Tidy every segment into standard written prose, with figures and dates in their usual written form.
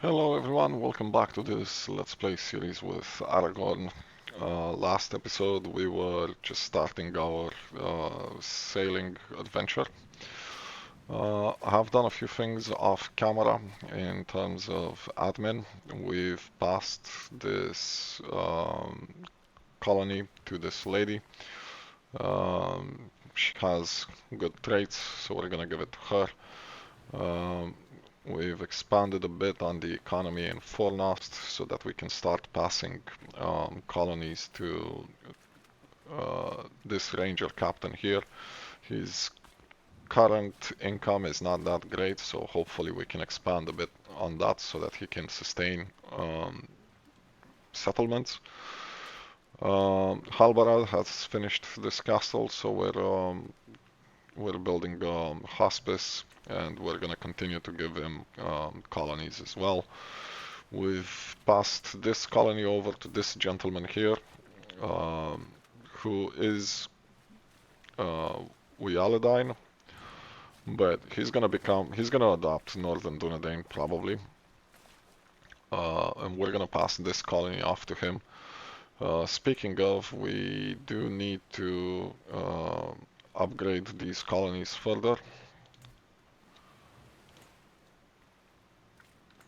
Hello everyone, welcome back to this Let's Play series with Aragorn. Last episode we were just starting our sailing adventure. I have done a few things off camera in terms of admin. We've passed this colony to this lady. She has good traits, so we're gonna give it to her. Um, we've expanded a bit on the economy in Fornost so that we can start passing colonies to this ranger captain here. His current income is not that great, so hopefully we can expand a bit on that so that he can sustain settlements. Halbarad has finished this castle, so we're building hospice, and we're gonna continue to give him colonies as well. We've passed this colony over to this gentleman here, who is Uyaladine, but he's gonna adopt Northern Dunedain probably, and we're gonna pass this colony off to him. Speaking of, we do need to upgrade these colonies further.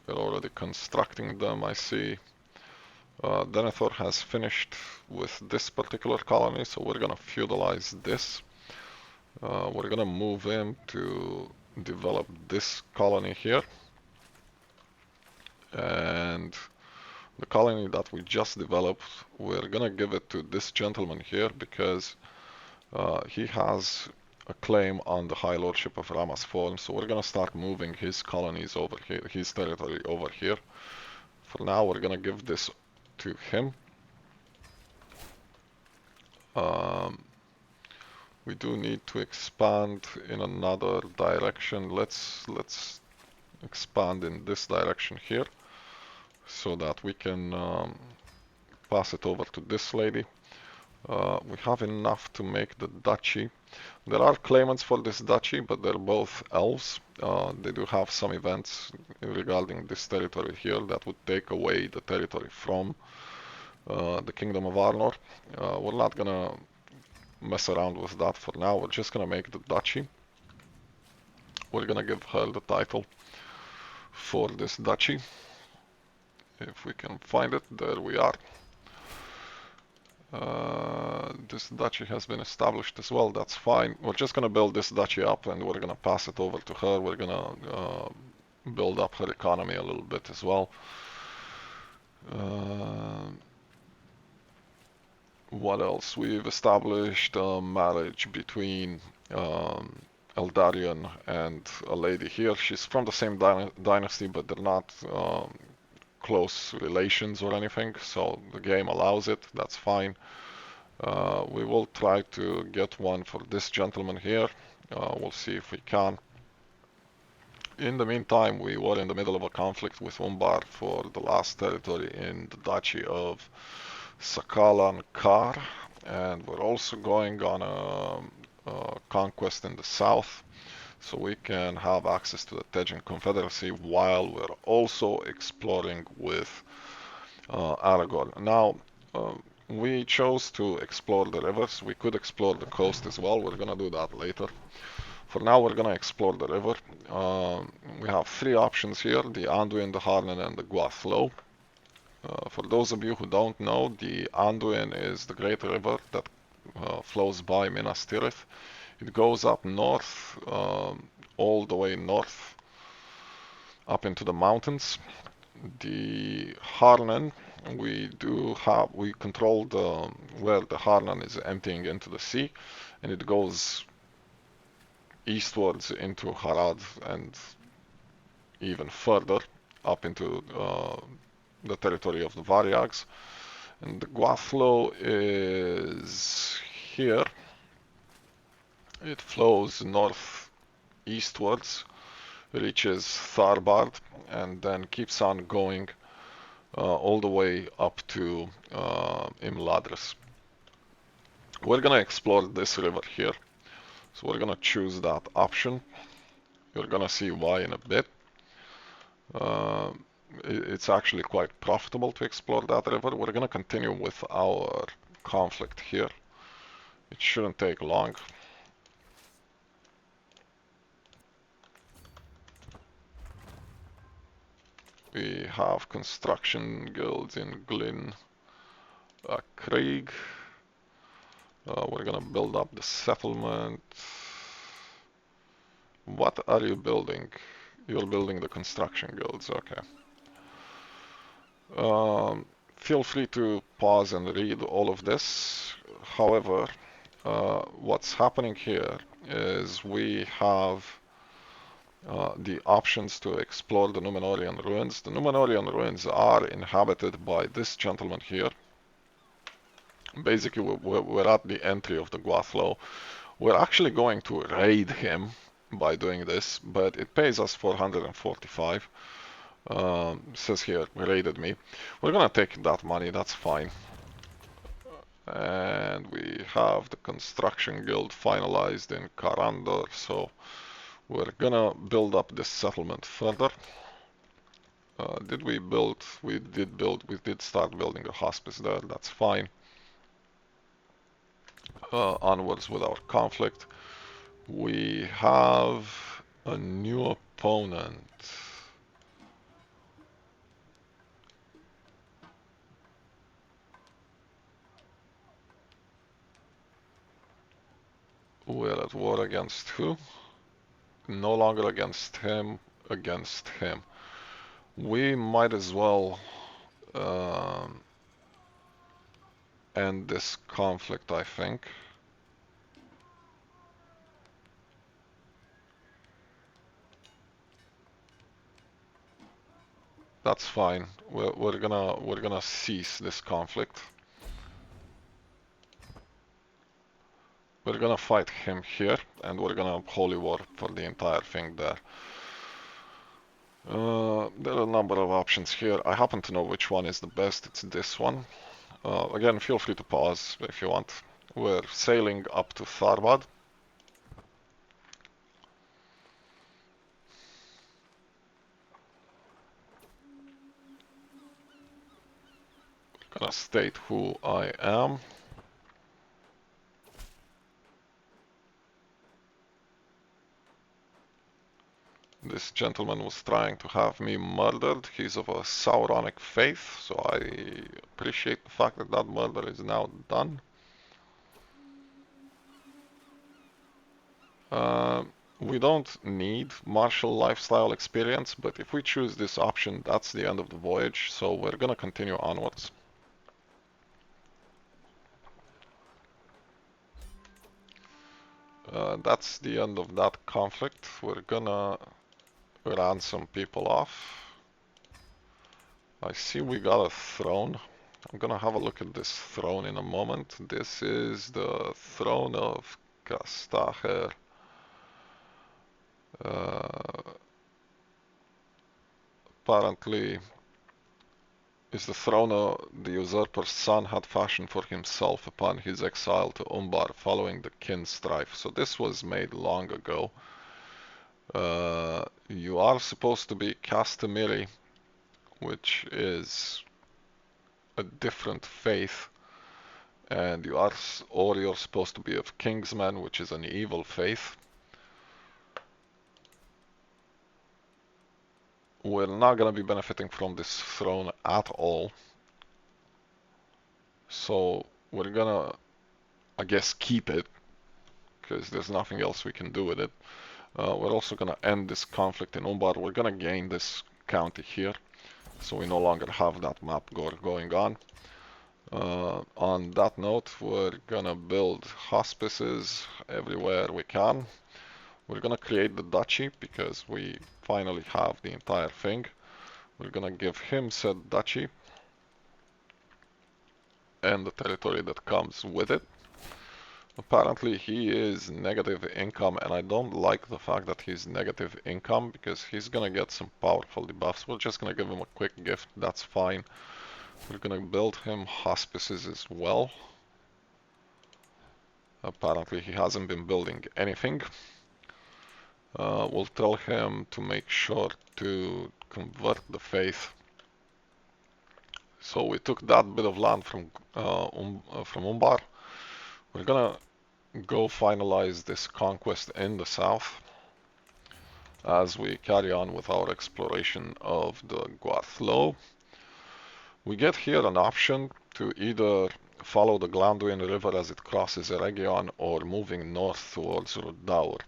We're already constructing them, I see. Denethor has finished with this particular colony, so we're gonna feudalize this. We're gonna move in to develop this colony here. And the colony that we just developed, we're gonna give it to this gentleman here because he has a claim on the High Lordship of Ramasform, so we're gonna start moving his colonies over here, his territory over here. For now, we're gonna give this to him. We do need to expand in another direction. Let's expand in this direction here so that we can pass it over to this lady. We have enough to make the duchy. There are claimants for this duchy, but they're both elves. They do have some events regarding this territory here that would take away the territory from the Kingdom of Arnor. We're not gonna mess around with that for now. We're just gonna make the duchy. We're gonna give her the title for this duchy. If we can find it, there we are. This duchy has been established as well, that's fine. We're just gonna build this duchy up and we're gonna pass it over to her. We're gonna build up her economy a little bit as well. What else? We've established a marriage between Eldarion and a lady here. She's from the same dynasty, but they're not close relations or anything, so the game allows it, that's fine. We will try to get one for this gentleman here. We'll see if we can. In the meantime, we were in the middle of a conflict with Umbar for the last territory in the Duchy of Sakalan Kar, and we're also going on a conquest in the south, so we can have access to the Tejan Confederacy while we're also exploring with Aragorn. Now, we chose to explore the rivers. We could explore the coast as well. We're gonna do that later. For now, we're gonna explore the river. We have three options here: the Anduin, the Harnen, and the Guathlo. For those of you who don't know, the Anduin is the great river that flows by Minas Tirith. It goes up north, all the way north, up into the mountains. The Harnen, we control where the Harnen is emptying into the sea, and it goes eastwards into Harad and even further up into the territory of the Varyags. And the Guathlo is here. It flows northeastwards, reaches Tharbard, and then keeps on going all the way up to Imladris. We're gonna explore this river here, so we're gonna choose that option. You're gonna see why in a bit. it's actually quite profitable to explore that river. We're gonna continue with our conflict here. It shouldn't take long. We have construction guilds in Glyn Craig. We're gonna build up the settlement. What are you building? You're building the construction guilds, okay. Feel free to pause and read all of this. However, what's happening here is we have the options to explore the Númenórean ruins. The Númenórean ruins are inhabited by this gentleman here. Basically, we're at the entry of the Guathlo. We're actually going to raid him by doing this, but it pays us 445. Says here, raided me. We're gonna take that money, that's fine. And we have the construction guild finalized in Karandor, so we're gonna build up this settlement further. Did we build? We did start building a hospice there, that's fine. Onwards with our conflict. We have a new opponent. We're at war against who? No longer against him, against him. We might as well end this conflict, I think. That's fine. We're gonna cease this conflict. We're gonna fight him here, and we're gonna holy war for the entire thing there. There are a number of options here. I happen to know which one is the best. It's this one. Again, feel free to pause if you want. We're sailing up to Tharbad. Gonna state who I am. This gentleman was trying to have me murdered. He's of a Sauronic faith, so I appreciate the fact that that murder is now done. We don't need martial lifestyle experience, but if we choose this option, that's the end of the voyage, so we're gonna continue onwards. That's the end of that conflict. We're gonna ransom people off. I see we got a throne. I'm gonna have a look at this throne in a moment. This is the throne of Castacher. Apparently is the throne the usurper's son had fashioned for himself upon his exile to Umbar following the kin strife. So this was made long ago. You are supposed to be Castamiri, which is a different faith, and you're supposed to be of Kingsmen, which is an evil faith. We're not gonna be benefiting from this throne at all, so we're gonna, I guess, keep it because there's nothing else we can do with it. We're also gonna end this conflict in Umbar. We're gonna gain this county here, so we no longer have that map going on. On that note, we're gonna build hospices everywhere we can. We're gonna create the duchy because we finally have the entire thing. We're gonna give him said duchy and the territory that comes with it. Apparently he is negative income, and I don't like the fact that he's negative income because he's gonna get some powerful debuffs. We're just gonna give him a quick gift, that's fine. We're gonna build him hospices as well. Apparently he hasn't been building anything. We'll tell him to make sure to convert the faith So we took that bit of land from Umbar. We're gonna go finalize this conquest in the south as we carry on with our exploration of the Guathlo. We get here an option to either follow the Glanduin River as it crosses Eregion or moving north towards Rudaur.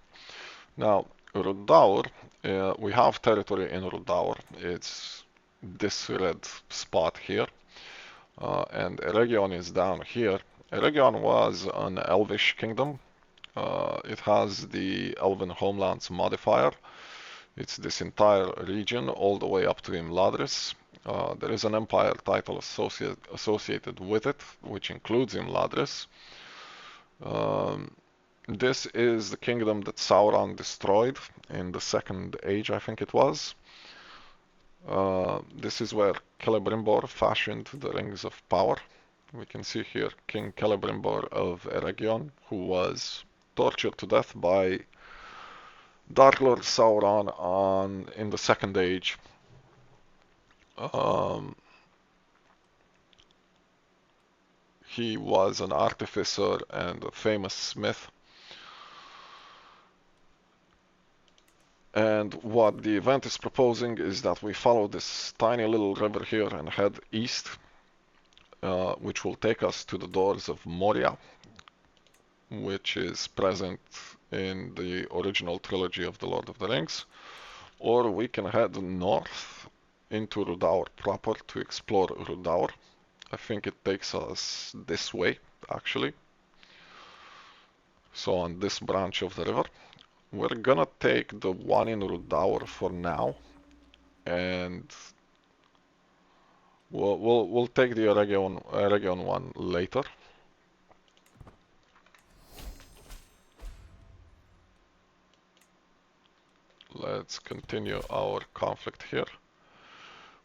Now, Rudaur, we have territory in Rudaur. It's this red spot here, and Eregion is down here. Eregion was an elvish kingdom. It has the Elven Homelands modifier. It's this entire region all the way up to Imladris. There is an empire title associated with it, which includes Imladris. This is the kingdom that Sauron destroyed in the Second Age, I think it was. This is where Celebrimbor fashioned the Rings of Power. We can see here King Celebrimbor of Eregion, who was tortured to death by Dark Lord Sauron in the Second Age. He was an artificer and a famous smith. And what the event is proposing is that we follow this tiny little river here and head east, which will take us to the doors of Moria, which is present in the original trilogy of The Lord of the Rings. Or we can head north into Rudaur proper to explore Rudaur. I think it takes us this way, actually. So on this branch of the river. We're gonna take the one in Rudaur for now, and we'll take the Eregion one later. Let's continue our conflict here.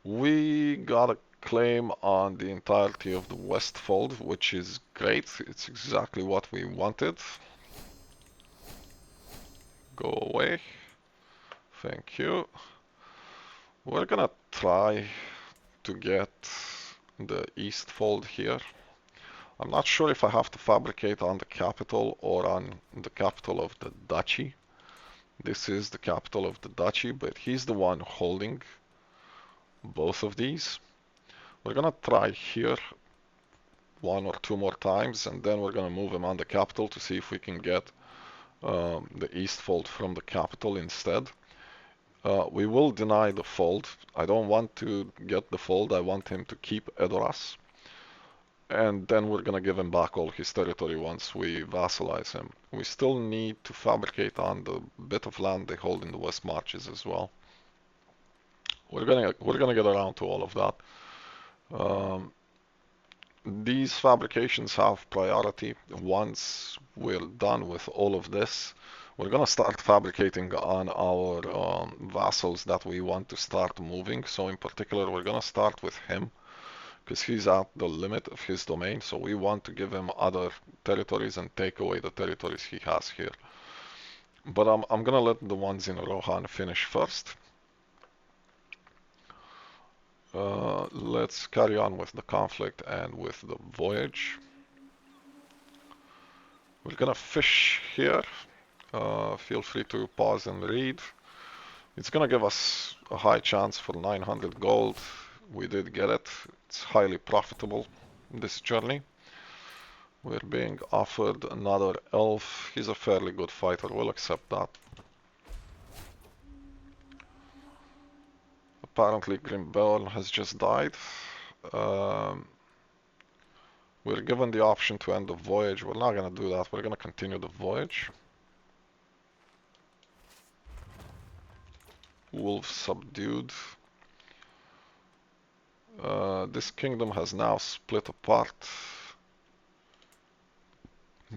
We got a claim on the entirety of the Westfold, which is great. It's exactly what we wanted. Go away. Thank you. We're gonna try to get the Eastfold here. I'm not sure if I have to fabricate on the capital or on the capital of the duchy. This is the capital of the duchy, but he's the one holding both of these. We're gonna try here one or two more times, and then we're gonna move him on the capital to see if we can get the Eastfold from the capital instead. We will deny the fold. I don't want to get the fold. I want him to keep Edoras. And then we're gonna give him back all his territory once we vassalize him. We still need to fabricate on the bit of land they hold in the West Marches as well. We're gonna get around to all of that. These fabrications have priority. Once we're done with all of this, we're gonna start fabricating on our vassals that we want to start moving. So in particular, we're gonna start with him, because he's at the limit of his domain, so we want to give him other territories and take away the territories he has here. But I'm gonna let the ones in Rohan finish first. Let's carry on with the conflict and with the voyage. We're gonna fish here. Feel free to pause and read. It's gonna give us a high chance for 900 gold. We did get it. It's highly profitable, this journey. We're being offered another elf. He's a fairly good fighter. We'll accept that. Apparently Grimbeorn has just died. We're given the option to end the voyage. We're not gonna do that. We're gonna continue the voyage. Wolves subdued. This kingdom has now split apart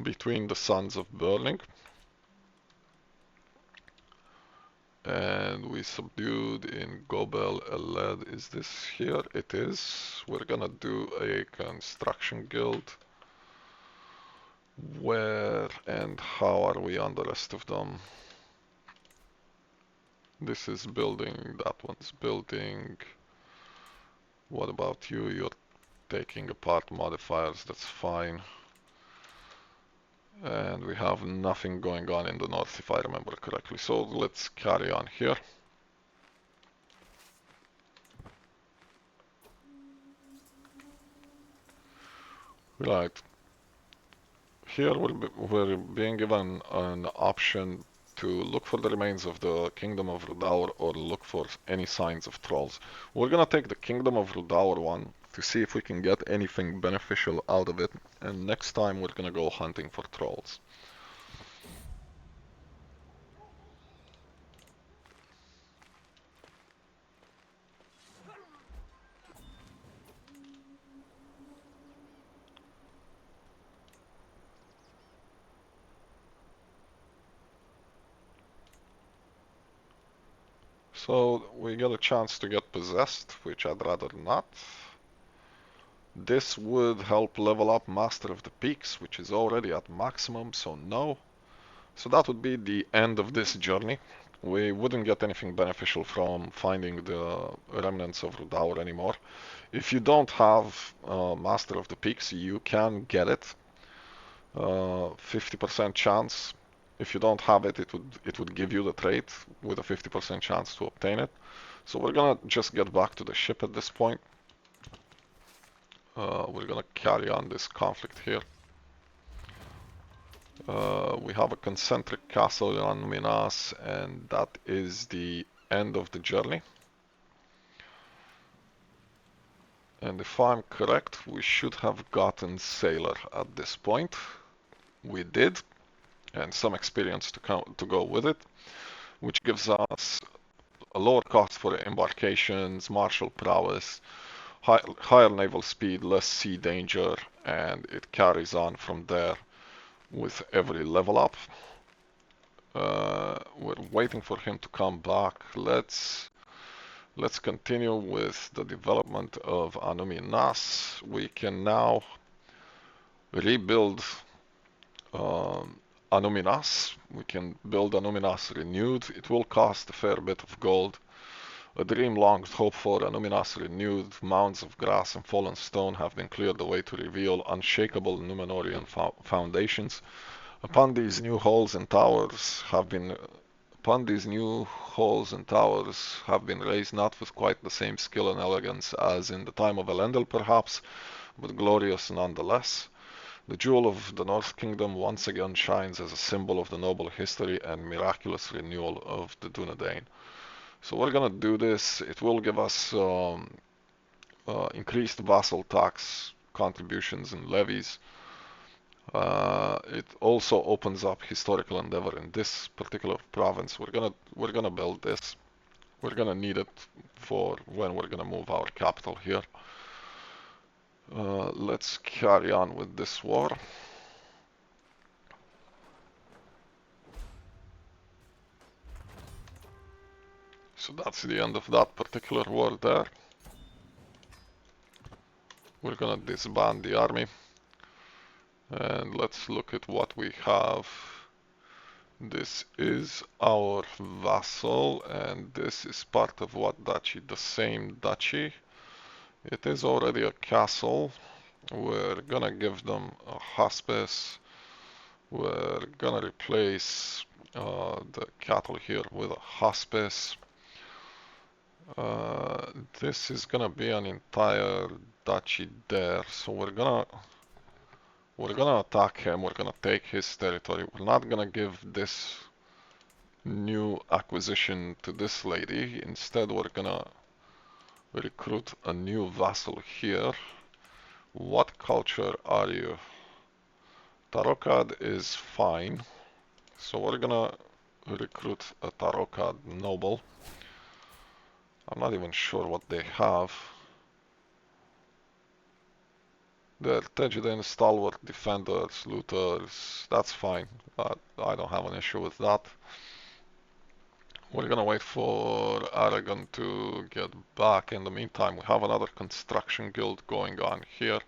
between the sons of Burning. And we subdued in Gobel Eled. Is this here? It is. We're gonna do a construction guild. Where and how are we on the rest of them? This is building, that one's building. What about you? You're taking apart modifiers, that's fine. And we have nothing going on in the north if I remember correctly. So let's carry on here. Right. Here we're being given an option to look for the remains of the Kingdom of Rudaur or look for any signs of trolls. We're gonna take the Kingdom of Rudaur one to see if we can get anything beneficial out of it, and next time we're gonna go hunting for trolls. So we get a chance to get possessed, which I'd rather not. This would help level up Master of the Peaks, which is already at maximum, so no. So that would be the end of this journey. We wouldn't get anything beneficial from finding the remnants of Rudaur anymore. If you don't have Master of the Peaks, you can get it. 50% chance. If you don't have it, it would give you the trait with a 50% chance to obtain it. So we're gonna just get back to the ship at this point. We're gonna carry on this conflict here. We have a concentric castle on Minas, and that is the end of the journey. And if I'm correct, we should have gotten Sailor at this point. We did, and some experience to go with it, which gives us a lower cost for embarkations, martial prowess, higher naval speed, less sea danger, and it carries on from there with every level up. We're waiting for him to come back. Let's continue with the development of Anumi Nas. We can now rebuild Anumi Nas. We can build Anumi Nas renewed. It will cost a fair bit of gold. A dream long hoped for, Anumi Nas renewed. Mounds of grass and fallen stone have been cleared away to reveal unshakable Numenorian foundations. Upon these new halls and towers have been raised not with quite the same skill and elegance as in the time of Elendil perhaps, but glorious nonetheless. The jewel of the North Kingdom once again shines as a symbol of the noble history and miraculous renewal of the Dunedain. So we're gonna do this. It will give us increased vassal tax contributions and levies. It also opens up historical endeavor in this particular province. We're gonna build this. We're gonna need it for when we're gonna move our capital here. Let's carry on with this war. So that's the end of that particular war there. We're gonna disband the army. And let's look at what we have. This is our vassal, and this is part of what duchy? The same duchy. It is already a castle. We're gonna give them a hospice. We're gonna replace the cattle here with a hospice. This is gonna be an entire duchy there, so we're gonna attack him. We're gonna take his territory. We're not gonna give this new acquisition to this lady. Instead, we're gonna recruit a new vassal here. What culture are you? Tarokad is fine. So we're gonna recruit a Tarokad noble. I'm not even sure what they have. They're Tejidan, stalwart defenders, looters. That's fine. I don't have an issue with that. We're gonna wait for Aragorn to get back. In the meantime, we have another construction guild going on here.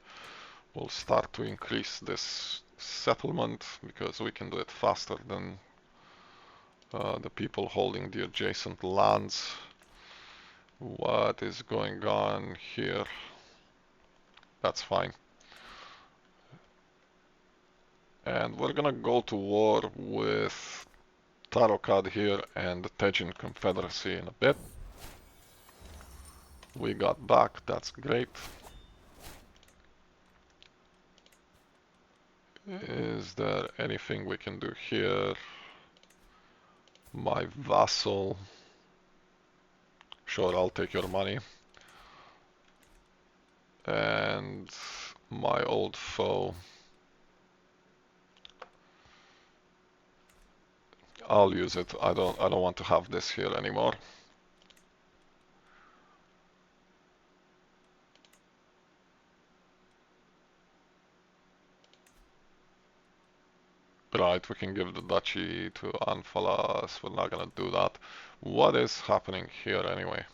We'll start to increase this settlement because we can do it faster than the people holding the adjacent lands. What is going on here? That's fine. And we're gonna go to war with Tarokad here and the Tejin Confederacy in a bit. We got back, that's great. Is there anything we can do here? My vassal. Sure, I'll take your money. And my old foe. I'll use it. I don't want to have this here anymore. Right, we can give the duchy to Anfalas. We're not gonna do that. What is happening here anyway?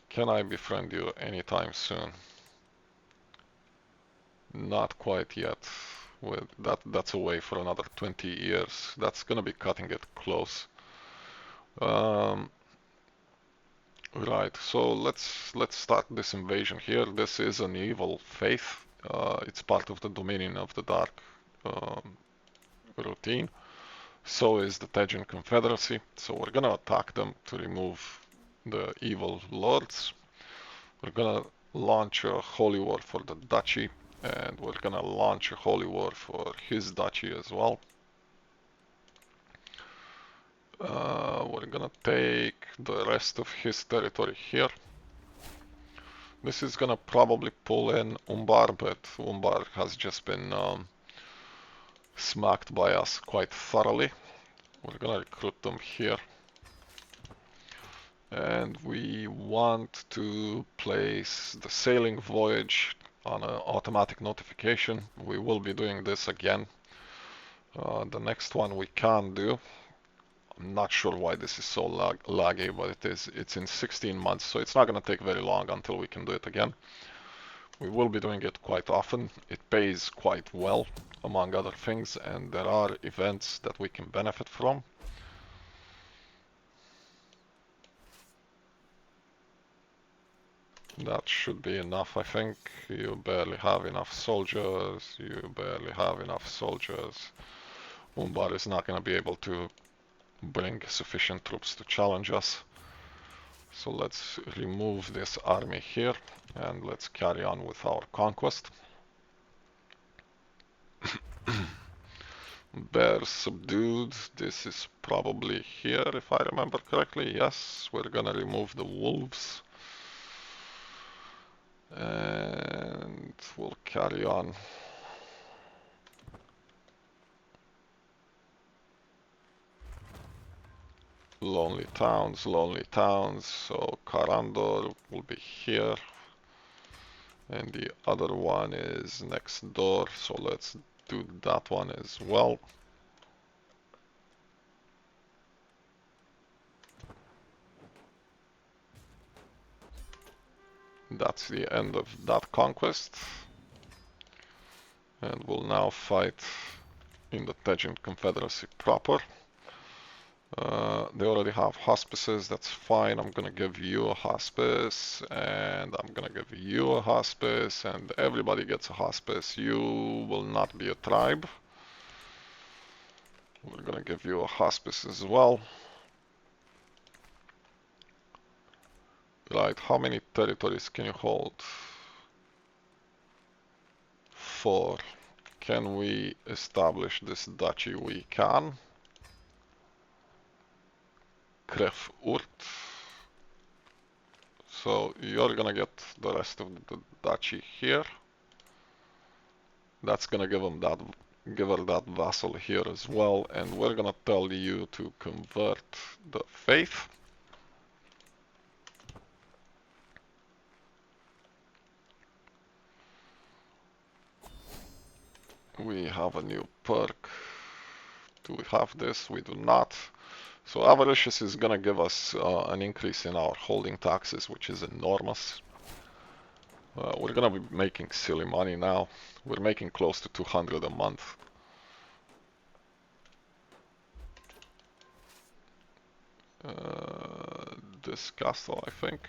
Can I befriend you anytime soon? Not quite yet. With that's away for another 20 years. That's gonna be cutting it close. Right, so let's start this invasion here. This is an evil faith. It's part of the dominion of the Dark routine. So is the Tejin Confederacy. So we're gonna attack them to remove the evil lords. We're gonna launch a holy war for the duchy, and we're gonna launch a holy war for his duchy as well. We're gonna take the rest of his territory here. This is gonna probably pull in Umbar, but Umbar has just been smacked by us quite thoroughly. We're gonna recruit them here. And we want to place the sailing voyage on an automatic notification. We will be doing this again. The next one we can do. I'm not sure why this is so laggy, but it is. It's in 16 months, so it's not going to take very long until we can do it again. We will be doing it quite often. It pays quite well, among other things, and there are events that we can benefit from. That should be enough, I think. You barely have enough soldiers. You barely have enough soldiers. Umbar is not going to be able to bring sufficient troops to challenge us. So let's remove this army here and let's carry on with our conquest. Bears subdued. This is probably here, if I remember correctly. Yes, we're gonna remove the wolves. And we'll carry on. Lonely towns, lonely towns. So Karandor will be here. And the other one is next door. So let's do that one as well. That's the end of that conquest. And we'll now fight in the Tejin Confederacy proper. They already have hospices, that's fine. I'm gonna give you a hospice, and I'm gonna give you a hospice, and everybody gets a hospice. You will not be a tribe. We're gonna give you a hospice as well. Right, how many territories can you hold? 4. Can we establish this duchy? We can. Kref Urt. So you're gonna get the rest of the duchy here. That's gonna give her that vassal here as well, and we're gonna tell you to convert the faith. We have a new perk. Do we have this? We do not. So Avaricious is gonna give us an increase in our holding taxes, which is enormous. We're gonna be making silly money now. We're making close to 200 a month. This castle, I think.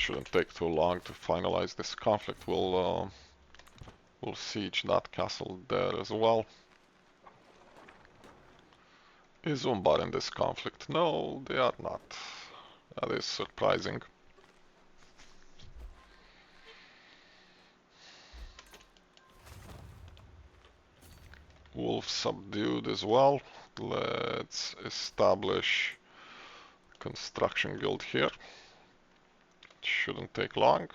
shouldn't take too long to finalize this conflict. We'll siege that castle there as well. Is Umbar in this conflict? No, they are not. That is surprising. Wolf subdued as well. Let's establish construction guild here. It shouldn't take long.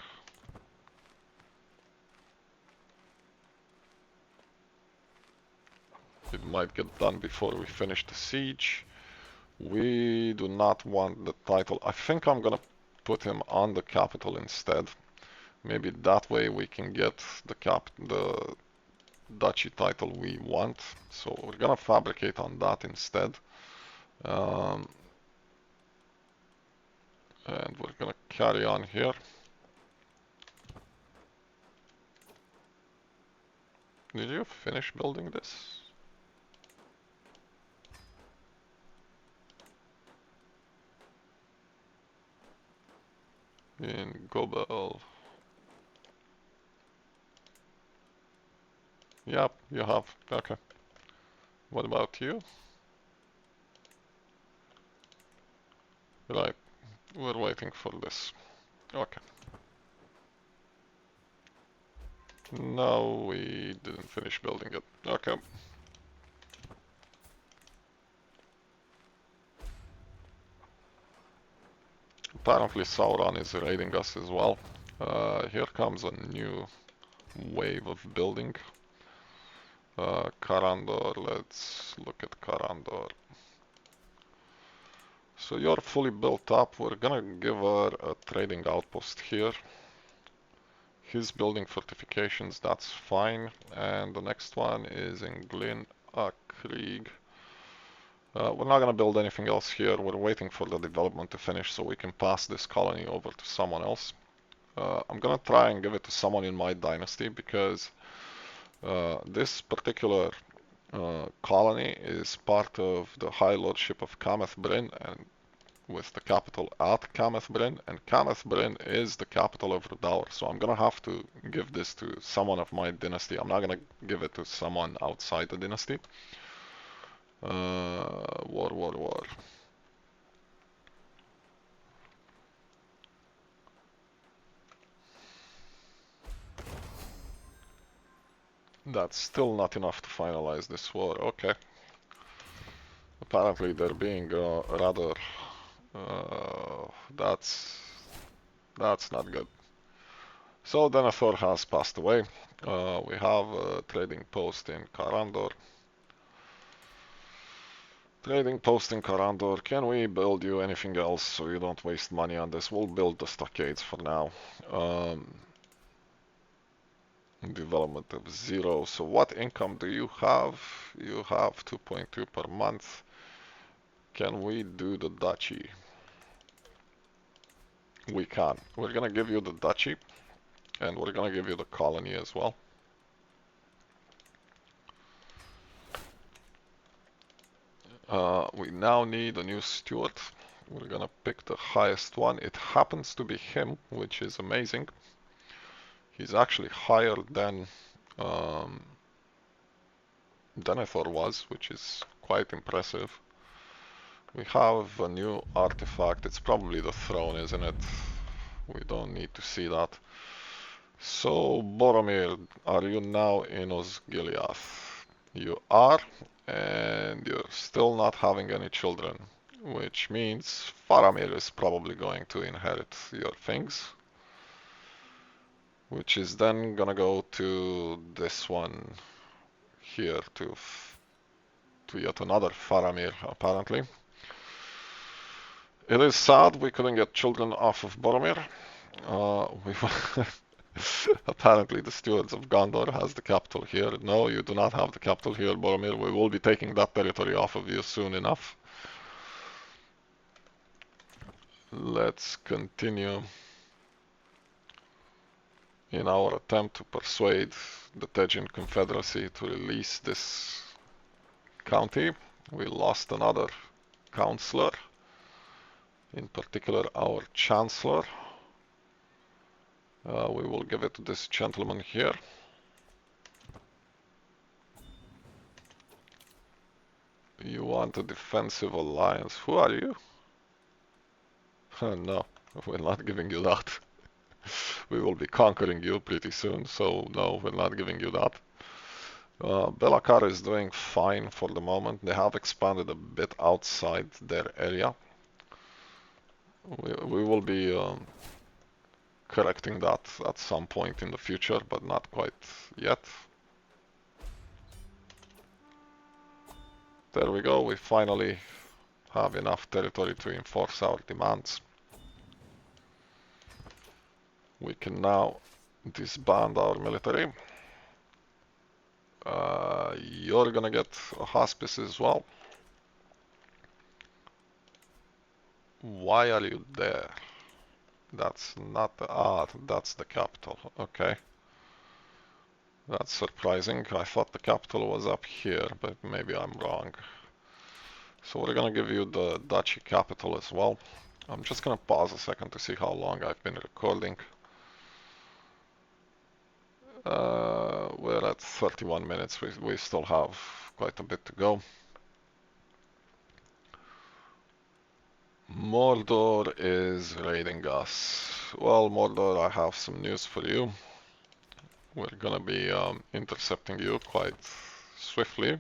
It might get done before we finish the siege. We do not want the title. I think I'm gonna put him on the capital instead. Maybe that way we can get the duchy title we want. So we're gonna fabricate on that instead. And we're gonna carry on here. Did you finish building this? In Gobel. Yep, you have. Okay. What about you? Right. We're waiting for this. Okay. No, we didn't finish building it. Okay. Apparently Sauron is raiding us as well. Here comes a new wave of building. Karandor, let's look at Karandor. So you're fully built up. We're gonna give her a trading outpost here. He's building fortifications, that's fine. And the next one is in Glyn Krieg. We're not gonna build anything else here. We're waiting for the development to finish so we can pass this colony over to someone else. I'm gonna try and give it to someone in my dynasty because this particular colony is part of the High Lordship of Kameth Bryn, and with the capital at Kameth Bryn, and Kameth Bryn is the capital of Rudaur. So I'm gonna have to give this to someone of my dynasty. I'm not gonna give it to someone outside the dynasty. War. That's still not enough to finalize this war. Okay. Apparently they're being rather... that's not good. So Denethor has passed away. We have a trading post in Karandor. Trading post in Karandor. Can we build you anything else so you don't waste money on this? We'll build the stockades for now. Development of 0. So what income do you have? You have 2.2 per month. Can we do the duchy? We can. We're gonna give you the duchy, and we're gonna give you the colony as well. We now need a new steward. We're gonna pick the highest one. It happens to be him, which is amazing. He's actually higher than Denethor was, which is quite impressive. We have a new artifact. It's probably the throne, isn't it? We don't need to see that. So, Boromir, are you now in Osgiliath? You are, and you're still not having any children, which means Faramir is probably going to inherit your things, which is then gonna go to this one here, to yet another Faramir, apparently. It is sad we couldn't get children off of Boromir. Apparently the stewards of Gondor has the capital here. No, you do not have the capital here, Boromir. We will be taking that territory off of you soon enough. Let's continue in our attempt to persuade the Tejin Confederacy to release this county. We lost another councillor, in particular our chancellor. We will give it to this gentleman here. You want a defensive alliance. Who are you? No, we're not giving you that. We will be conquering you pretty soon, so no, we're not giving you that. Belakar is doing fine for the moment. They have expanded a bit outside their area. We will be correcting that at some point in the future, but not quite yet. There we go, we finally have enough territory to enforce our demands. We can now disband our military. You're gonna get a hospice as well. Why are you there? That's not the... that's the capital. Okay. That's surprising. I thought the capital was up here, but maybe I'm wrong. So we're gonna give you the duchy capital as well. I'm just gonna pause a second to see how long I've been recording. We're at 31 minutes. We still have quite a bit to go. Mordor is raiding us. Well, Mordor, I have some news for you. We're gonna be intercepting you quite swiftly.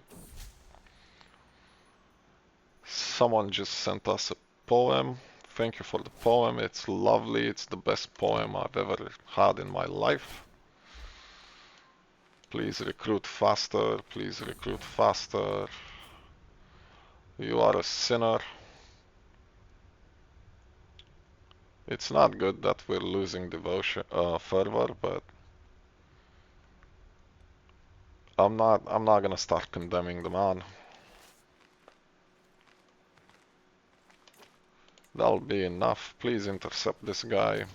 Someone just sent us a poem. Thank you for the poem. It's lovely. It's the best poem I've ever had in my life. Please recruit faster. Please recruit faster. You are a sinner. It's not good that we're losing devotion, fervor, but I'm not gonna start condemning the man. That'll be enough. Please intercept this guy.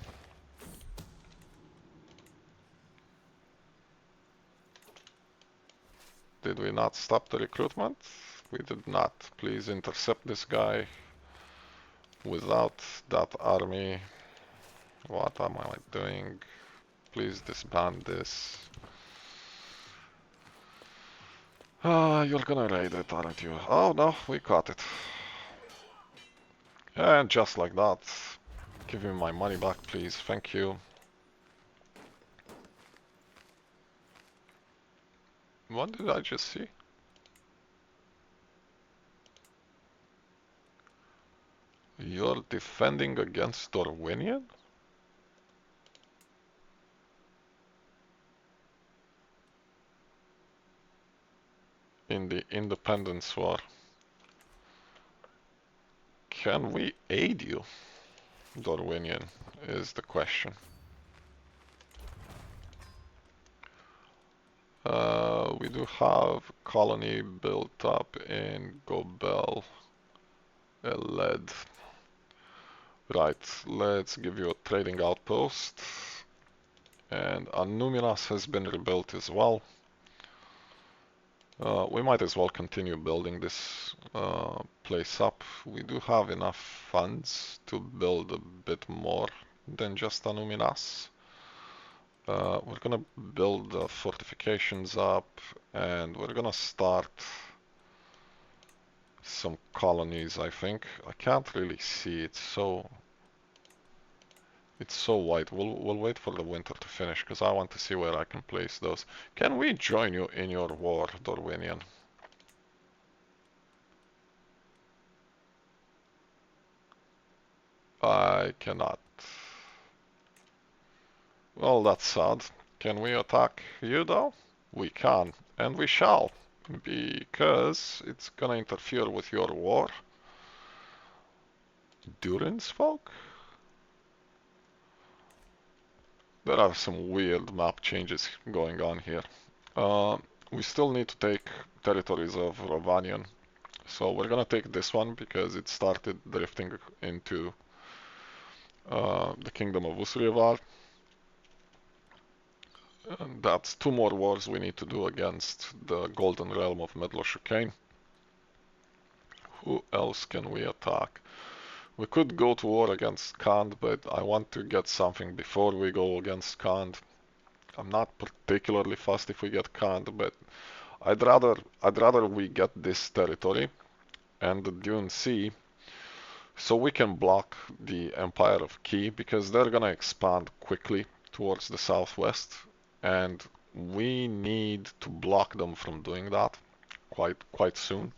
Did we not stop the recruitment? We did not. Please intercept this guy. Without that army, what am I doing? Please disband this. You're gonna raid it, aren't you? Oh no, we caught it. And just like that. Give me my money back, please. Thank you. What did I just see? You're defending against Dorwinian? In the Independence War. Can we aid you, Dorwinian, is the question. We do have a colony built up in Gobel Eled. Right, let's give you a trading outpost. And Anuminas has been rebuilt as well. We might as well continue building this place up. We do have enough funds to build a bit more than just Anuminas. We're gonna build the fortifications up, and we're gonna start some colonies, I think. I can't really see it, it's so white. We'll wait for the winter to finish, because I want to see where I can place those. Can we join you in your war, Dorwinian? I cannot. Well, that's sad. Can we attack you though? We can, and we shall, because it's gonna interfere with your war. Durin's folk? There are some weird map changes going on here. We still need to take territories of Rovanion. So we're gonna take this one because it started drifting into the Kingdom of Usrievar. And that's 2 more wars we need to do against the Golden Realm of Medloshukane. Who else can we attack? We could go to war against Khand, but I want to get something before we go against Khand. I'm not particularly fussed if we get Khand, but I'd rather we get this territory and the Dune Sea so we can block the Empire of Ki because they're gonna expand quickly towards the southwest and we need to block them from doing that quite soon.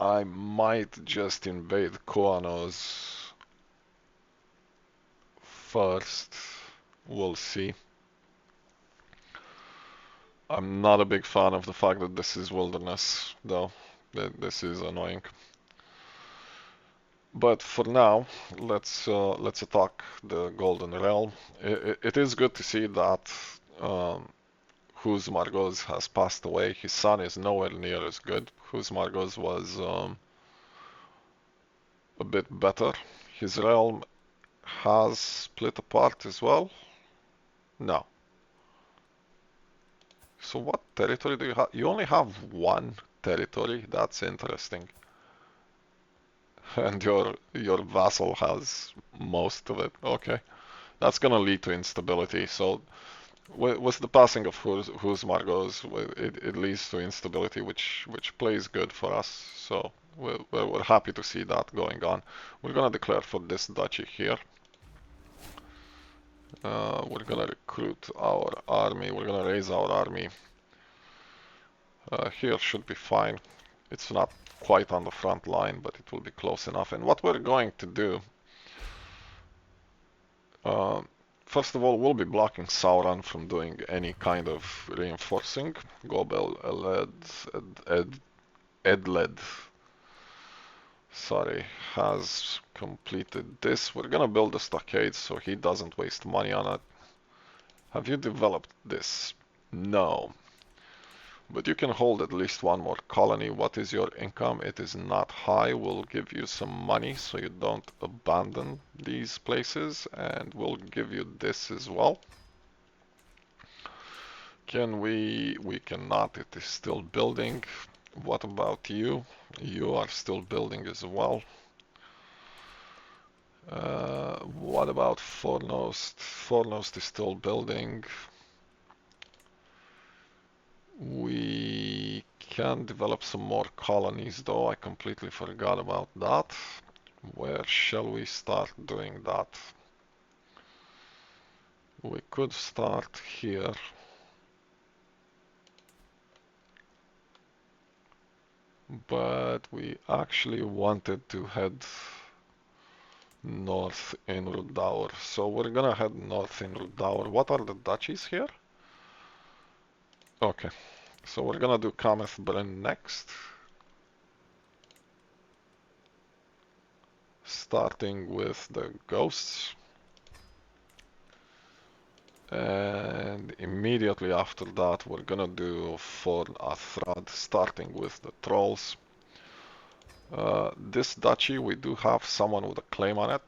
I might just invade Koanos first. We'll see. I'm not a big fan of the fact that this is wilderness, though. This is annoying. But for now, let's attack the Golden Realm. It is good to see that Huz Margoz has passed away. His son is nowhere near as good. Huz Margoz was a bit better. His realm has split apart as well. No. So what territory do you have? You only have one territory. That's interesting. And your vassal has most of it. Okay. That's gonna lead to instability. So with the passing of Huz Margoz, it leads to instability, which plays good for us. So we're happy to see that going on. We're gonna declare for this duchy here. We're gonna recruit our army. We're gonna raise our army. Here should be fine. It's not quite on the front line, but it will be close enough. And what we're going to do, uh, first of all, we'll be blocking Sauron from doing any kind of reinforcing. Gobel Edled, sorry, has completed this. We're gonna build a stockade so he doesn't waste money on it. Have you developed this? No. But you can hold at least one more colony. What is your income? It is not high. We'll give you some money so you don't abandon these places, and we'll give you this as well. Can we? We cannot. It is still building. What about you? You are still building as well. What about Fornost? Fornost is still building. We can develop some more colonies though. I completely forgot about that. Where shall we start doing that? We could start here. But we actually wanted to head north in Rudaur. So we're gonna head north in Rudaur. What are the duchies here? Okay. So we're gonna do Kameth Bryn next. Starting with the ghosts. And immediately after that we're gonna do for Athrad, starting with the trolls. This duchy, we do have someone with a claim on it.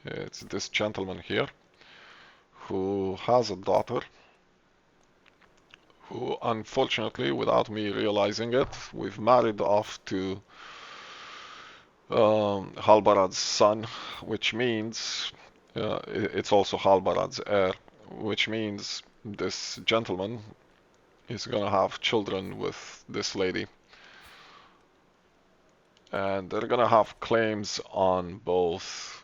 It's this gentleman here who has a daughter who, unfortunately, without me realizing it, we've married off to Halbarad's son, which means it's also Halbarad's heir, which means this gentleman is gonna have children with this lady. And they're gonna have claims on both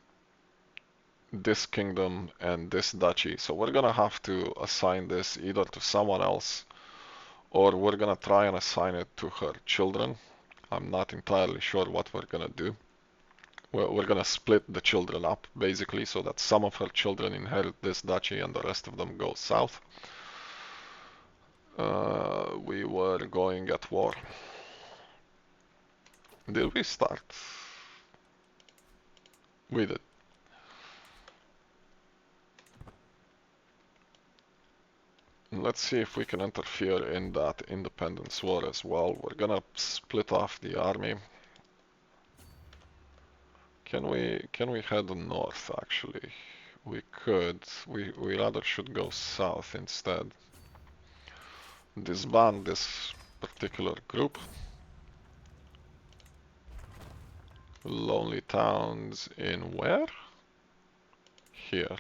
this kingdom and this duchy. So we're gonna have to assign this either to someone else or we're gonna try and assign it to her children. I'm not entirely sure what we're gonna do. We're gonna split the children up basically so that some of her children inherit this duchy and the rest of them go south. We were going at war. Did we start? We did. Let's see if we can interfere in that independence war as well. We're gonna split off the army. Can we head north actually? We could. We rather should go south instead. Disband this particular group. Lonely towns in where? Here.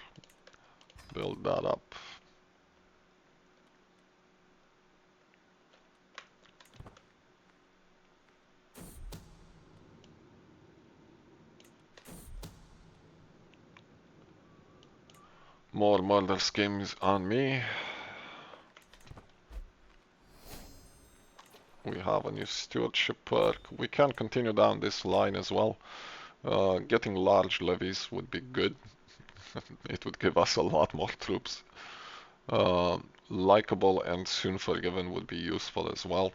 Build that up. More murder schemes on me. We have a new stewardship perk. We can continue down this line as well. Getting large levies would be good. It would give us a lot more troops. Likeable and soon forgiven would be useful as well.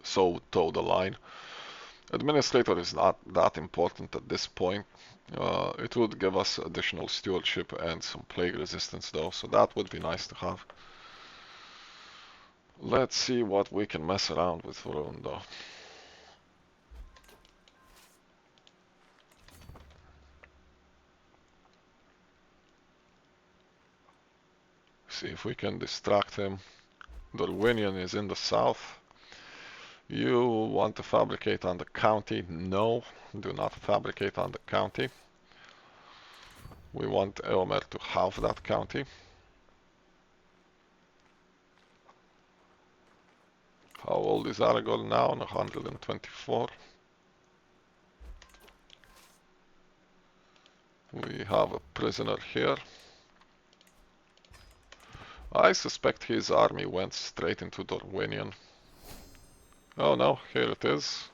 So toe the line. Administrator is not that important at this point. It would give us additional stewardship and some plague resistance though, so that would be nice to have. Let's see what we can mess around with Rune though. See if we can distract him. Dorwinian is in the south. You want to fabricate on the county? No, do not fabricate on the county. We want Eomer to halve that county. How old is Aragorn now? 124. We have a prisoner here. I suspect his army went straight into Dorwinian. Oh no, here it is.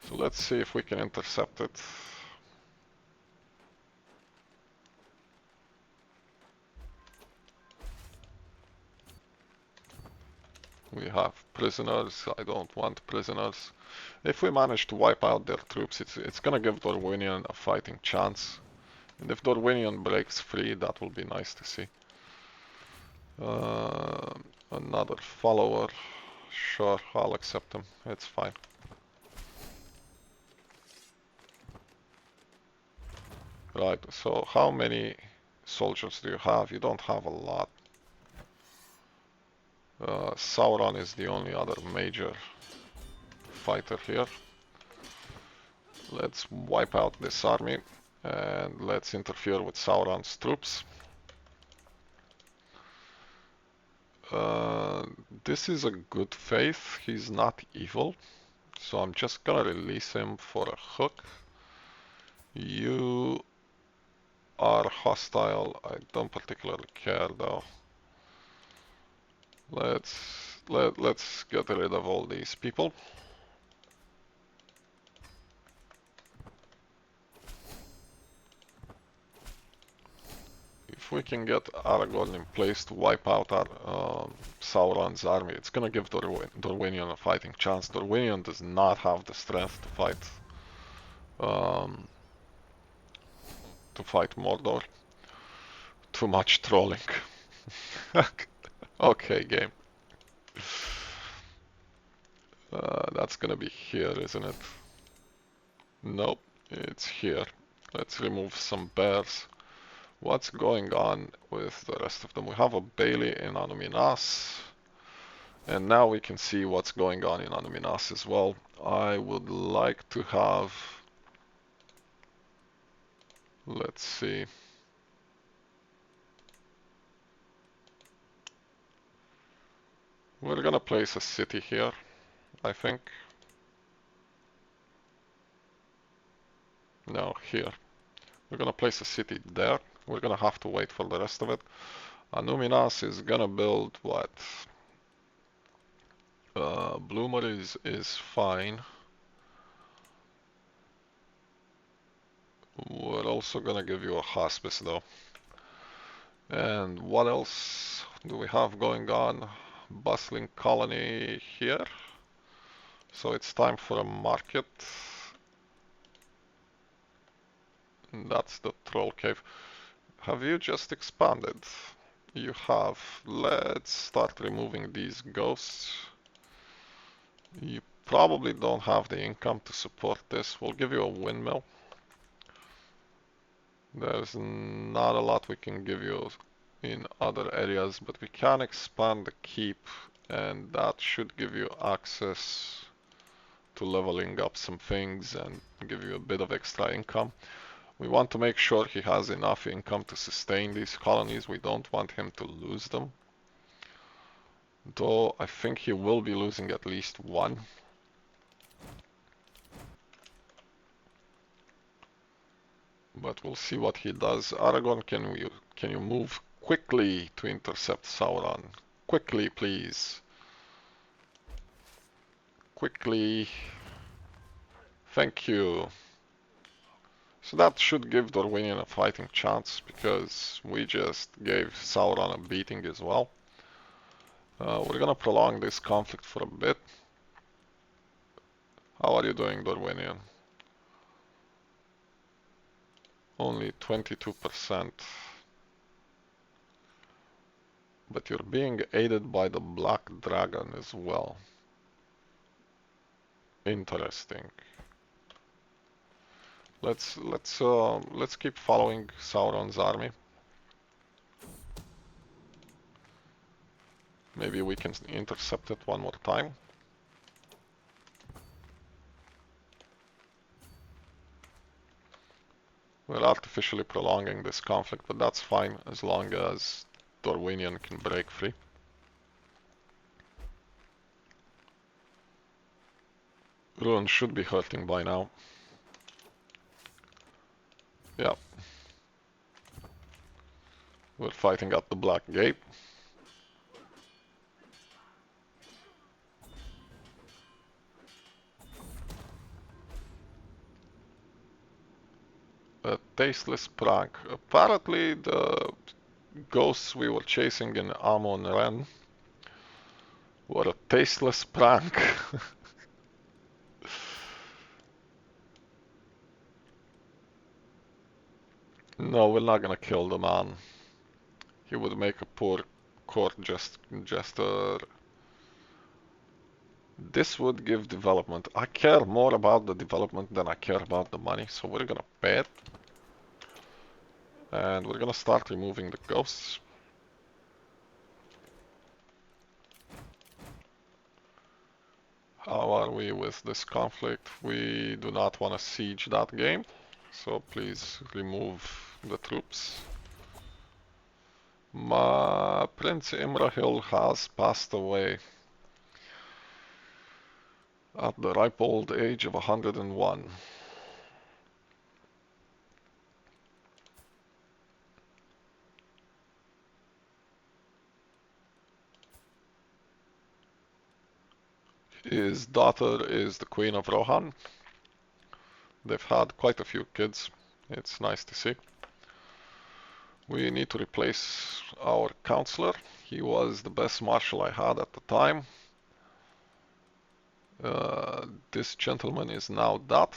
So let's see if we can intercept it. We have prisoners. I don't want prisoners. If we manage to wipe out their troops, it's gonna give Dorwinian a fighting chance. And if Dorwinian breaks free, that will be nice to see. Another follower. Sure, I'll accept him. It's fine. Right, so how many soldiers do you have? You don't have a lot. Sauron is the only other major fighter here. Let's wipe out this army and let's interfere with Sauron's troops. This is a good faith. He's not evil. So I'm just gonna release him for a hook. You are hostile. I don't particularly care though. Let's get rid of all these people. If we can get Aragorn in place to wipe out our Sauron's army, it's gonna give Dorwinian a fighting chance. Dorwinian does not have the strength um, to fight Mordor. Too much trolling. Okay, game. That's gonna be here, isn't it? Nope, it's here. Let's remove some bears. What's going on with the rest of them? We have a Bailey in Anuminas. And now we can see what's going on in Anuminas as well. I would like to have... Let's see. We're gonna place a city here, I think. No, here. We're gonna place a city there. We're gonna have to wait for the rest of it. Anuminas is gonna build what? Bloomer is fine. We're also gonna give you a hospice though. And what else do we have going on? Bustling colony here. So it's time for a market. That's the troll cave. Have you just expanded? You have. Let's start removing these ghosts. You probably don't have the income to support this. We'll give you a windmill. There's not a lot we can give you in other areas, but we can expand the keep, and that should give you access to leveling up some things and give you a bit of extra income. We want to make sure he has enough income to sustain these colonies. We don't want him to lose them. Though I think he will be losing at least one. But we'll see what he does. Aragorn, can you move quickly to intercept Sauron? Quickly, please. Quickly. Thank you. So that should give Dorwinion a fighting chance, because we just gave Sauron a beating as well. We're gonna prolong this conflict for a bit. How are you doing, Dorwinion? Only 22%. But you're being aided by the Black Dragon as well. Interesting. Let's keep following Sauron's army. Maybe we can intercept it one more time. We're artificially prolonging this conflict, but that's fine as long as Dorwinion can break free. Ruin should be hurting by now. Yeah. We're fighting at the Black Gate. A tasteless prank. Apparently the ghosts we were chasing in Amon Ren were a tasteless prank. No, we're not gonna kill the man. He would make a poor court jester. This would give development. I care more about the development than I care about the money, so we're gonna pay it. And we're gonna start removing the ghosts. How are we with this conflict? We do not want to siege that game, so please remove the troops. Prince Imrahil has passed away at the ripe old age of 101. His daughter is the Queen of Rohan. They've had quite a few kids. It's nice to see. We need to replace our counselor. He was the best marshal I had at the time. This gentleman is now that.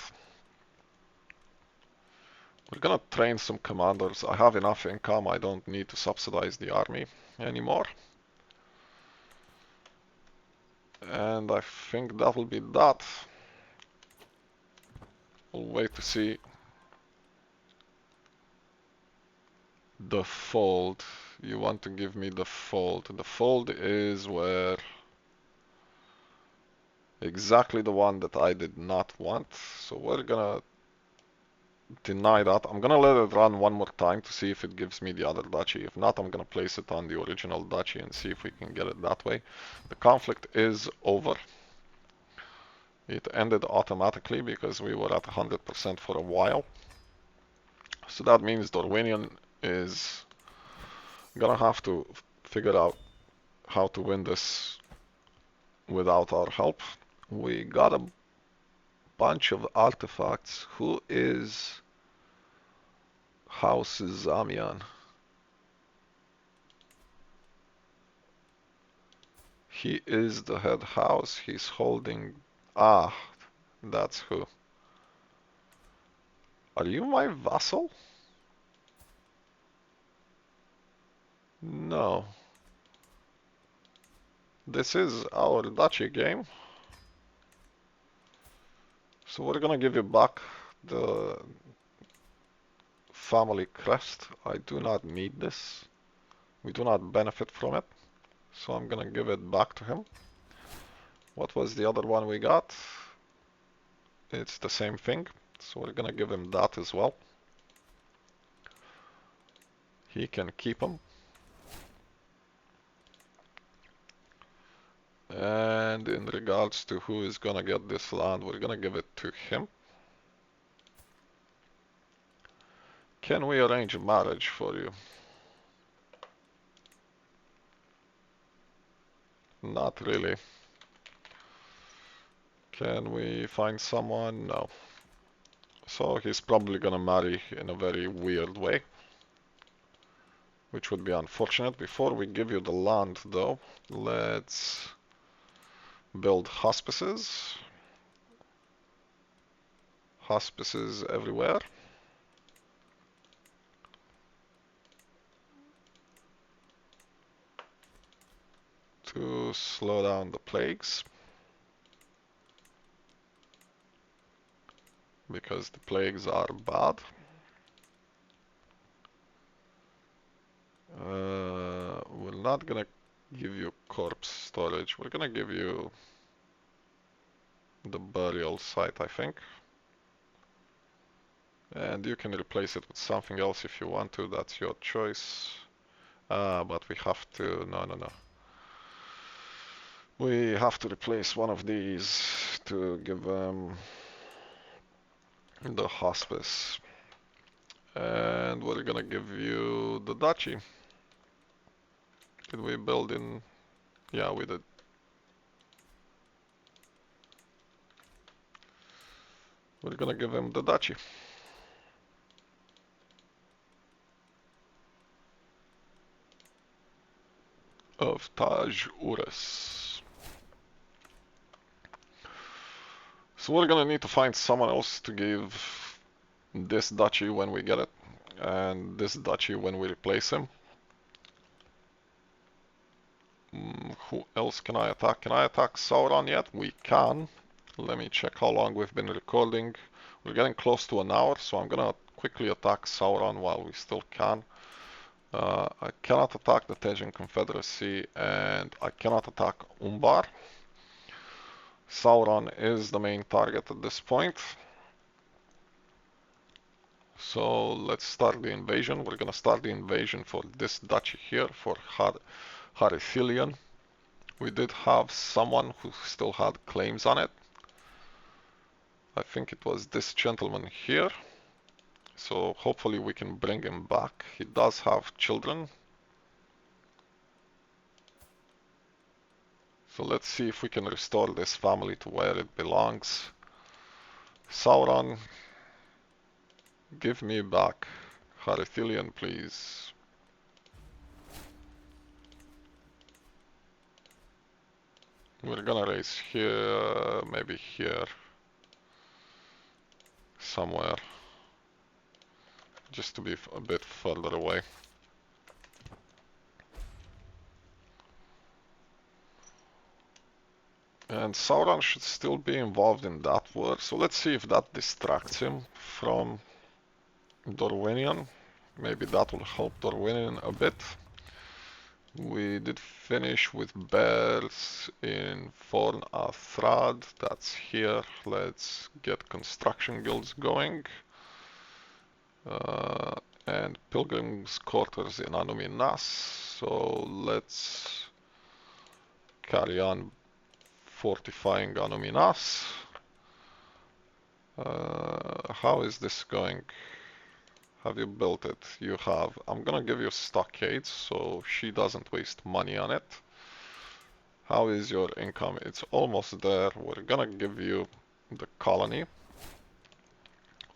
We're gonna train some commanders. I have enough income. I don't need to subsidize the army anymore. And I think that will be that. We'll wait to see. The fold. You want to give me the fold. The fold is where exactly the one that I did not want. So we're gonna deny that. I'm gonna let it run one more time to see if it gives me the other duchy. If not, I'm gonna place it on the original duchy and see if we can get it that way. The conflict is over. It ended automatically because we were at 100% for a while. So that means Dorwinion is gonna have to figure out how to win this without our help. We got a bunch of artifacts. Who is House Zamian? He is the head house. He's holding... Ah, that's who. Are you my vassal? No. This is our duchy game. So we're gonna give you back the family crest. I do not need this. We do not benefit from it. So I'm gonna give it back to him. What was the other one we got? It's the same thing. So we're gonna give him that as well. He can keep them. And in regards to who is gonna get this land, we're gonna give it to him. Can we arrange a marriage for you? Not really. Can we find someone? No. So he's probably gonna marry in a very weird way, which would be unfortunate. Before we give you the land though, let's build hospices. Hospices everywhere. To slow down the plagues. Because the plagues are bad. We're not gonna give you corpse storage. We're gonna give you the burial site, I think. And you can replace it with something else if you want to. That's your choice. But we have to... No. We have to replace one of these to give them the hospice. And we're gonna give you the duchy. Did we build in... Yeah, we did. We're gonna give him the duchy. Of Taj Ures. So we're gonna need to find someone else to give this duchy when we get it, and this duchy when we replace him. Who else can I attack? Can I attack Sauron yet? We can. Let me check how long we've been recording. We're getting close to an hour, so I'm gonna quickly attack Sauron while we still can. I cannot attack the Tejan Confederacy, and I cannot attack Umbar. Sauron is the main target at this point. So let's start the invasion. We're gonna start the invasion for this duchy here, for Harithilion. We did have someone who still had claims on it. I think it was this gentleman here. So hopefully we can bring him back. He does have children. So let's see if we can restore this family to where it belongs. Sauron, give me back Harithilion, please. We're gonna raise here, maybe here, somewhere, just to be a bit further away. And Sauron should still be involved in that war, so let's see if that distracts him from Dorwinion. Maybe that will help Dorwinion a bit. We did finish with bears in Forn Athrad. That's here. Let's get construction guilds going. And pilgrims quarters in Anuminas. So let's carry on fortifying Anuminas. How is this going? Have you built it? You have. I'm gonna give you stockades so she doesn't waste money on it. How is your income? It's almost there. We're gonna give you the colony,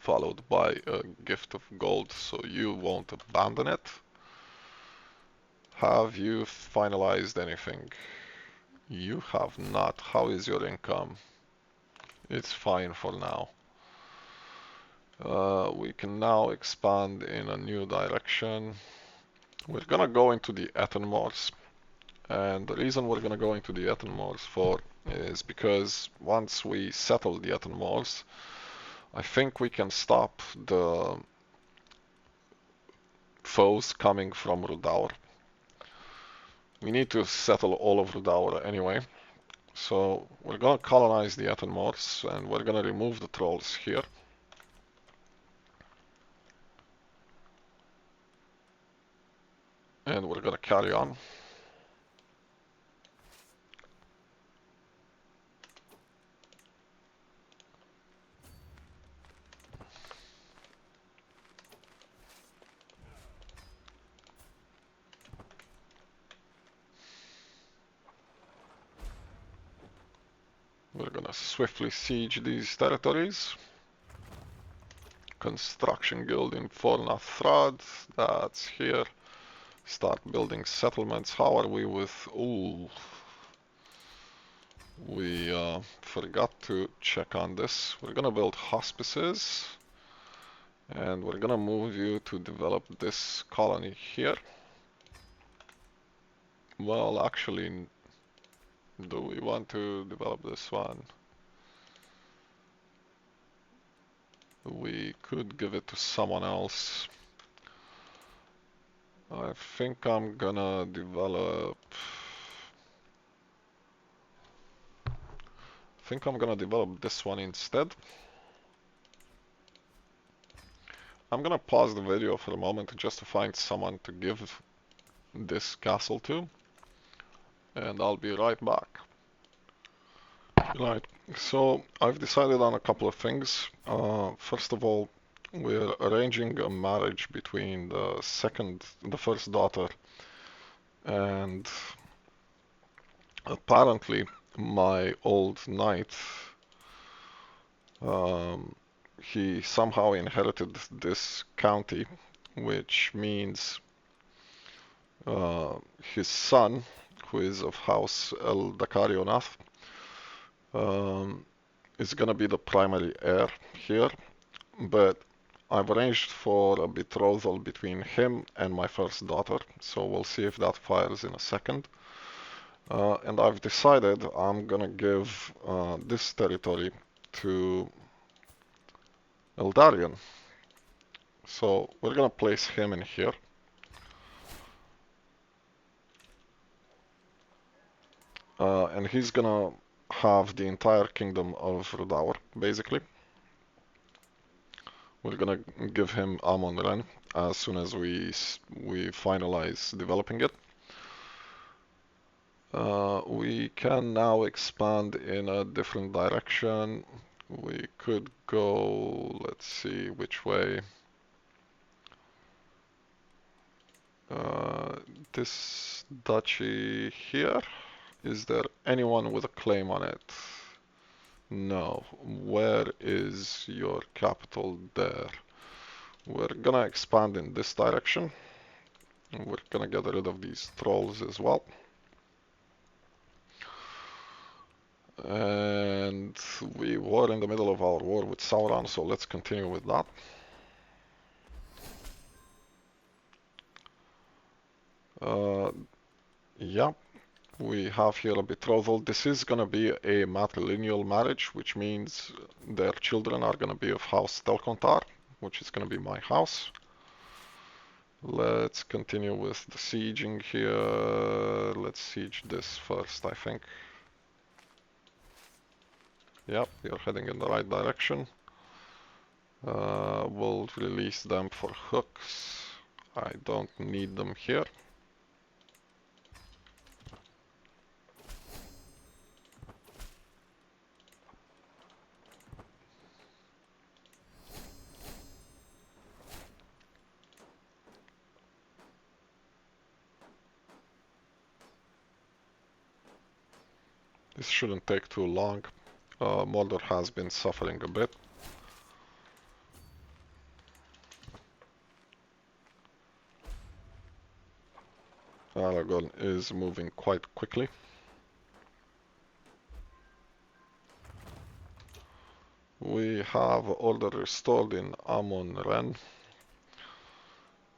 followed by a gift of gold so you won't abandon it. Have you finalized anything? You have not. How is your income? It's fine for now. We can now expand in a new direction. We're gonna go into the Ettenmoors, and the reason we're gonna go into the Ettenmoors for is because once we settle the Eternals, I think we can stop the foes coming from Rudaur. We need to settle all of Rudaur anyway. So we're gonna colonize the Eternals and we're gonna remove the trolls here. And we're gonna carry on. We're gonna swiftly siege these territories. Construction guild in Fornathrad, that's here. Start building settlements. How are we with... Ooh. We forgot to check on this. We're gonna build hospices. And we're gonna move you to develop this colony here. Well, actually, do we want to develop this one? We could give it to someone else. I think I'm gonna develop... this one instead. I'm gonna pause the video for a moment just to find someone to give this castle to. And I'll be right back. Right, so I've decided on a couple of things. First of all, we're arranging a marriage between the first daughter, and apparently my old knight, he somehow inherited this county, which means his son, who is of House El Dakarionath, is gonna be the primary heir here, but I've arranged for a betrothal between him and my first daughter, so we'll see if that fires in a second. And I've decided I'm gonna give this territory to Eldarion. So we're gonna place him in here. And he's gonna have the entire kingdom of Rudaur, basically. We're gonna give him Amon-Ren as soon as we finalize developing it. We can now expand in a different direction. We could go, let's see which way. This duchy here. Is there anyone with a claim on it? No. Where is your capital? There. We're gonna expand in this direction. We're gonna get rid of these trolls as well. And we were in the middle of our war with Sauron, so let's continue with that. Yeah, we have here a betrothal. This is gonna be a matrilineal marriage, which means their children are gonna be of House Telkontar, which is gonna be my house. Let's continue with the sieging here. Let's siege this first, I think. Yep, you're heading in the right direction. We'll release them for hooks. I don't need them here. This shouldn't take too long. Mordor has been suffering a bit. Aragorn is moving quite quickly. We have order restored in Amon-Ren.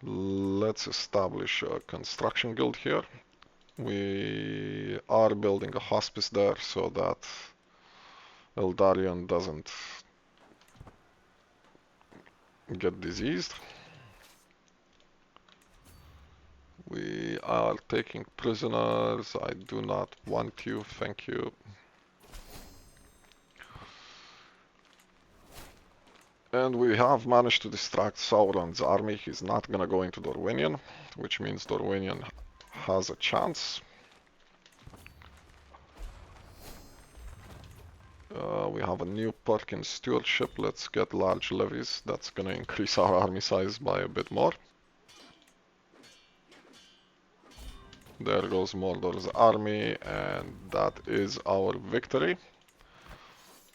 Let's establish a construction guild here. We are building a hospice there so that Eldarion doesn't get diseased. We are taking prisoners. I do not want you, thank you. And we have managed to distract Sauron's army. He's not gonna go into Dorwinion, which means Dorwinion has a chance. We have a new perk in stewardship. Let's get large levies. That's gonna increase our army size by a bit more. There goes Mordor's army, and that is our victory.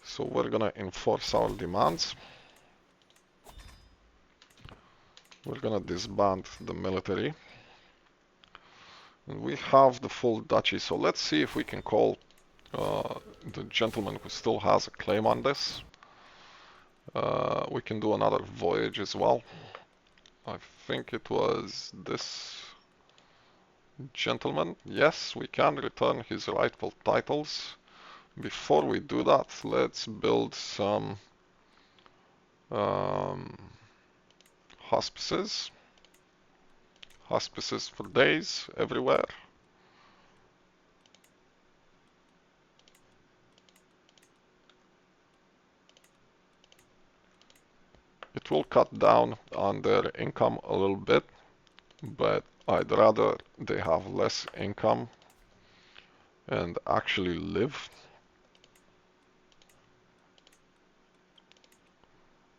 So we're gonna enforce our demands. We're gonna disband the military. And we have the full duchy, so let's see if we can call the gentleman who still has a claim on this. We can do another voyage as well. I think it was this gentleman. Yes, we can return his rightful titles. Before we do that, let's build some hospices. Hospices for days everywhere. It will cut down on their income a little bit, but I'd rather they have less income and actually live.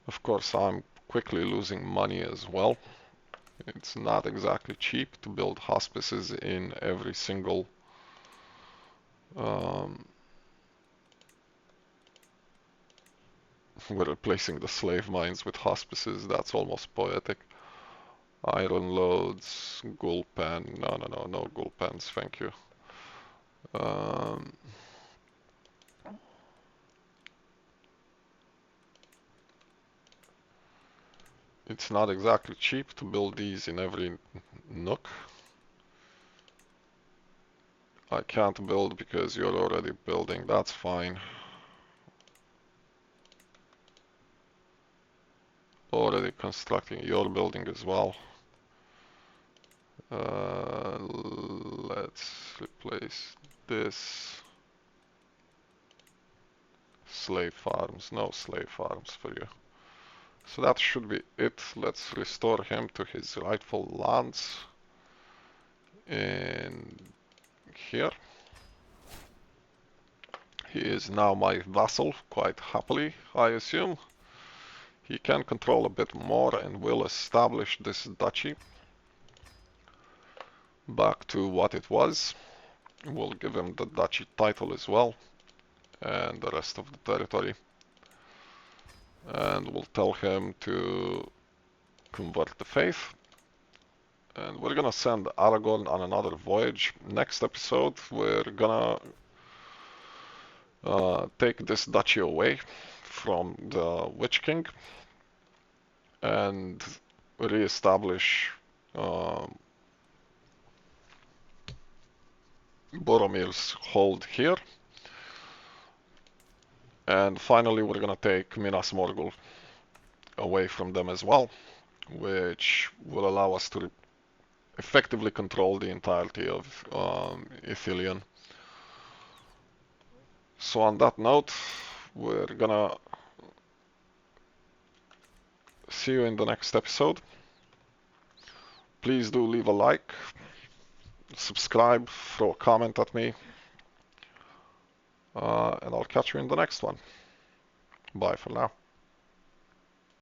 Of course, I'm quickly losing money as well. It's not exactly cheap to build hospices in every single we're replacing the slave mines with hospices. That's almost poetic. Iron loads, gulpen. No gulpens, thank you. It's not exactly cheap to build these in every nook. I can't build because you're already building, that's fine. Already constructing your building as well. Let's replace this. Slave farms, no slave farms for you. So that should be it. Let's restore him to his rightful lands in here. He is now my vassal, quite happily, I assume. He can control a bit more and will establish this duchy back to what it was. We'll give him the duchy title as well and the rest of the territory. And we'll tell him to convert the faith. And we're gonna send Aragorn on another voyage. Next episode, we're gonna take this duchy away from the Witch King and re-establish Boromir's hold here. And finally, we're gonna take Minas Morgul away from them as well, which will allow us to effectively control the entirety of Ithilien. So on that note, we're gonna see you in the next episode. Please do leave a like, subscribe, throw a comment at me, and I'll catch you in the next one. Bye for now.